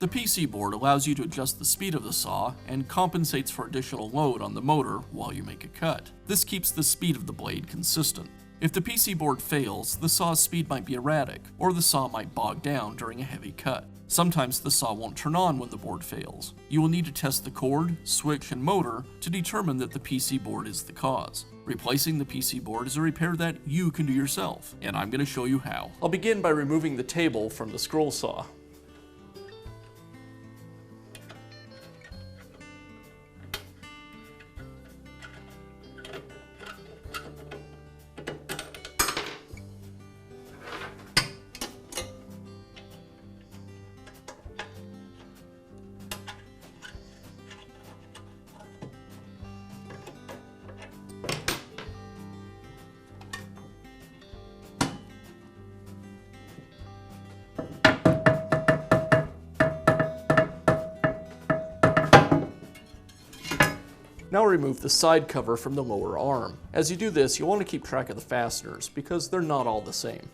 The PC board allows you to adjust the speed of the saw and compensates for additional load on the motor while you make a cut. This keeps the speed of the blade consistent. If the PC board fails, the saw's speed might be erratic, or the saw might bog down during a heavy cut. Sometimes the saw won't turn on when the board fails. You will need to test the cord, switch, and motor to determine that the PC board is the cause. Replacing the PC board is a repair that you can do yourself, and I'm going to show you how. I'll begin by removing the table from the scroll saw. Now remove the side cover from the lower arm. As you do this, you'll want to keep track of the fasteners because they're not all the same.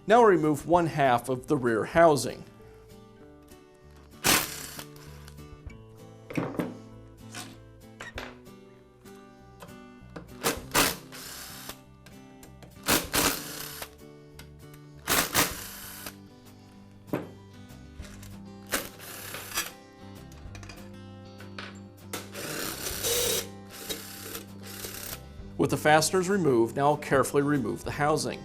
Now remove 1/2 of the rear housing. With the fasteners removed, now I'll carefully remove the housing.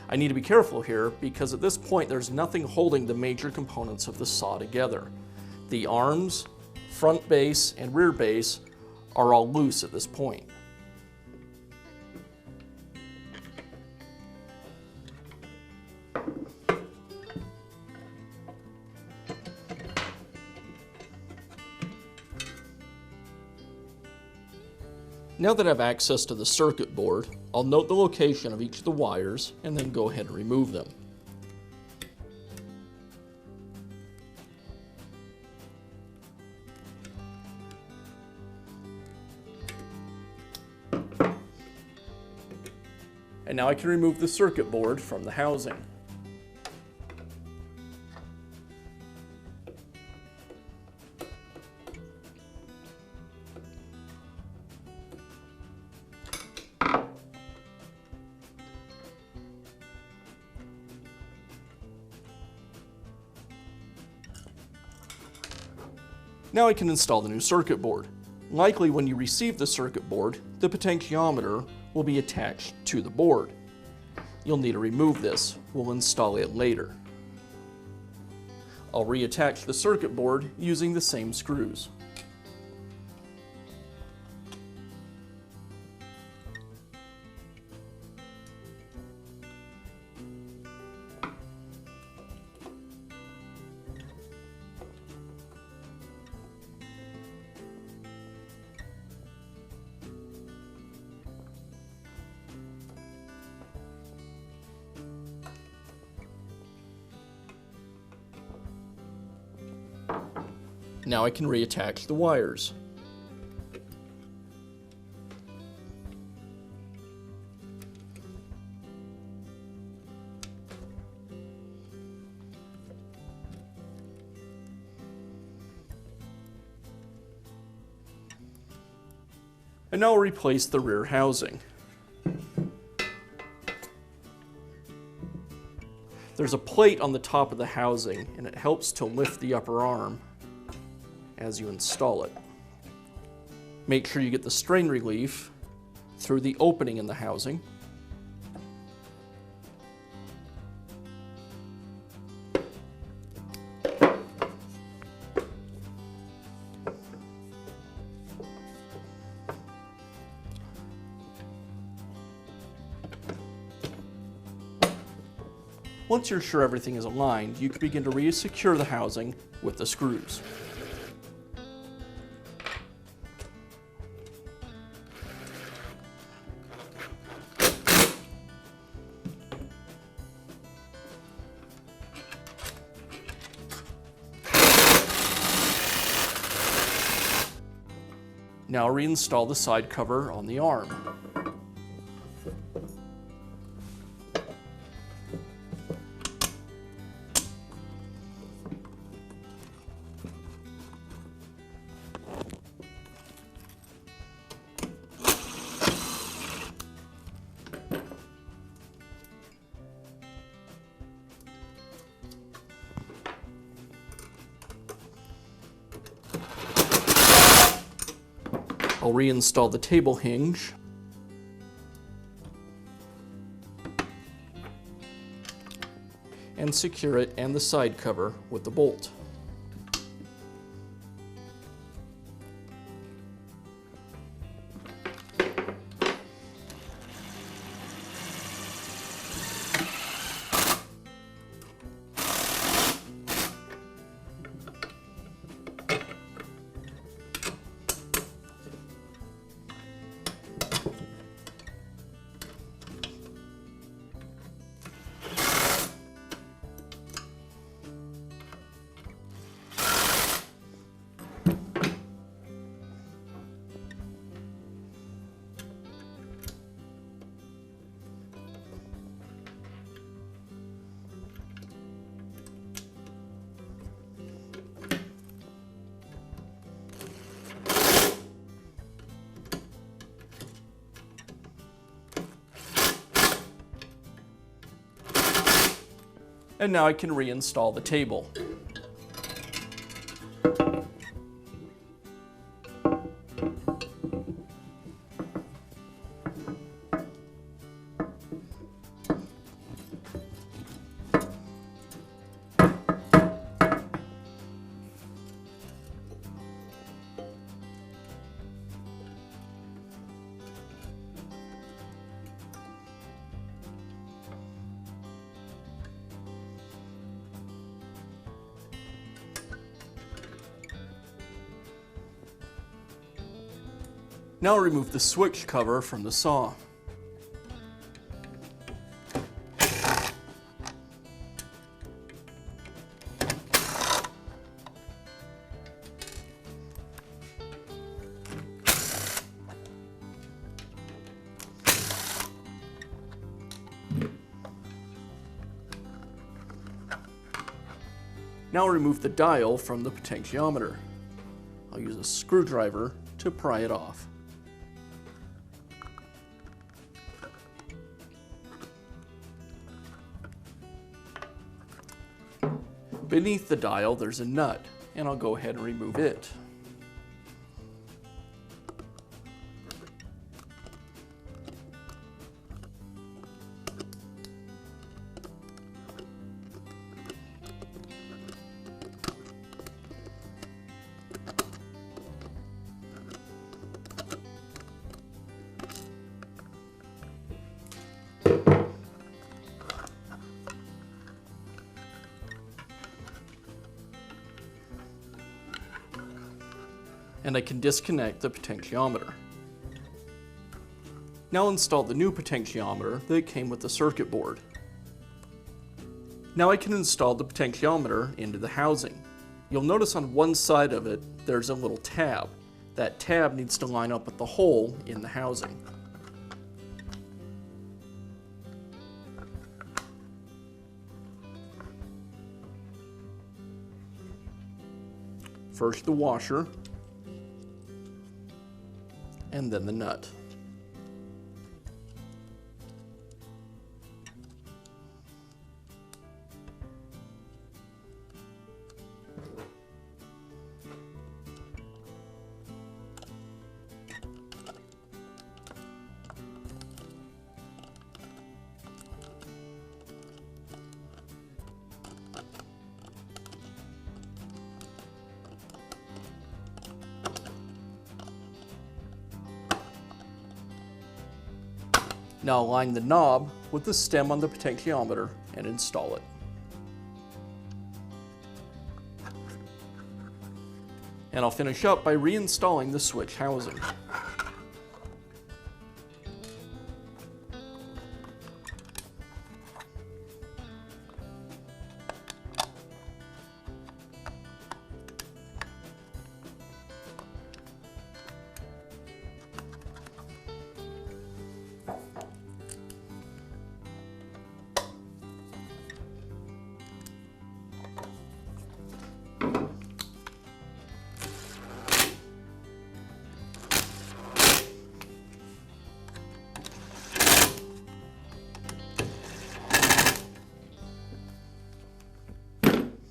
I need to be careful here because at this point there's nothing holding the major components of the saw together. The arms, front base, and rear base are all loose at this point. Now that I have access to the circuit board, I'll note the location of each of the wires and then go ahead and remove them. And now I can remove the circuit board from the housing. Now I can install the new circuit board. Likely when you receive the circuit board, the potentiometer will be attached to the board. You'll need to remove this. We'll install it later. I'll reattach the circuit board using the same screws. Now I can reattach the wires. And now I'll replace the rear housing. There's a plate on the top of the housing, and it helps to lift the upper arm as you install it. Make sure you get the strain relief through the opening in the housing. Once you're sure everything is aligned, you can begin to re-secure the housing with the screws. Now reinstall the side cover on the arm. I'll reinstall the table hinge. And secure it and the side cover with the bolt. And now I can reinstall the table. Now I'll remove the switch cover from the saw. Now I'll remove the dial from the potentiometer. I'll use a screwdriver to pry it off. Beneath the dial, there's a nut, and I'll go ahead and remove it. And I can disconnect the potentiometer. Now install the new potentiometer that came with the circuit board. Now I can install the potentiometer into the housing. You'll notice on one side of it there's a little tab. That tab needs to line up with the hole in the housing. First the washer, and then the nut. Now align the knob with the stem on the potentiometer and install it. And I'll finish up by reinstalling the switch housing.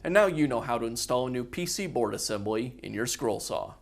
And now you know how to install a new PC board assembly in your scroll saw.